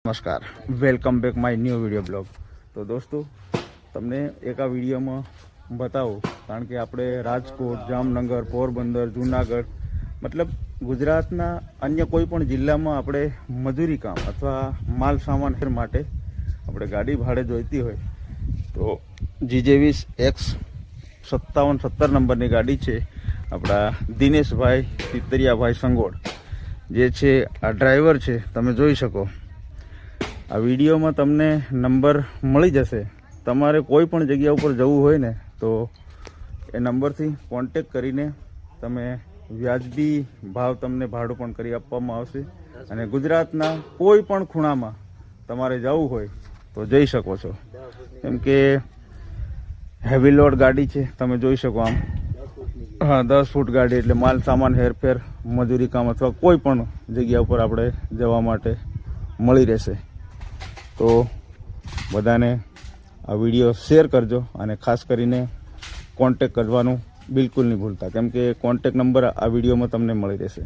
નમસ્કાર, welcome back my new video blog. તો દોસ્તો, તમને એક આ વિડીયોમાં બતાવું, કારણ કે આપણે રાજકોટ, જામનગર, પોરબંદર, જૂનાગઢ મતલબ ગુજરાતના અન્ય કોઈ પણ જિલ્લામાં આપણે મજૂરી કામ અથવા માલ સામાન માટે આપણે ગાડી ભાડે જોઈતી હોય તો GJ20X 5770 નંબરની ગાડી છે. આપણા દિનેશભાઈ પિતરિયાભાઈ સંગોડ જે છે આ ડ્રાઈવર છે, તમે જોઈ શકો. આ વિડીયોમાં તમને નંબર મળી જશે. તમારે કોઈ પણ જગ્યા ઉપર જવું હોય ને તો એ નંબરથી કોન્ટેક કરીને તમે વ્યાજબી ભાવ તમને ભાડું પણ કરી આપવામાં આવશે. અને ગુજરાતના કોઈ પણ ખૂણામાં તમારે જવું હોય તો જઈ શકો છો. કેમ કે હેવી લોડ ગાડી છે, તમે જોઈ શકો. આમ 10 ફૂટ ગાડી એટલે માલ સામાન હેરફેર મજૂરી કામ અથવા કોઈ પણ જગ્યા ઉપર આપણે જવા માટે મળી રહેશે. તો બધાને આ વિડીયો શેર કરજો અને ખાસ કરીને કોન્ટેક કરવાનું બિલકુલ નહીં ભૂલતા, કેમ કે કોન્ટેક નંબર આ વિડીયોમાં તમને મળી રહેશે.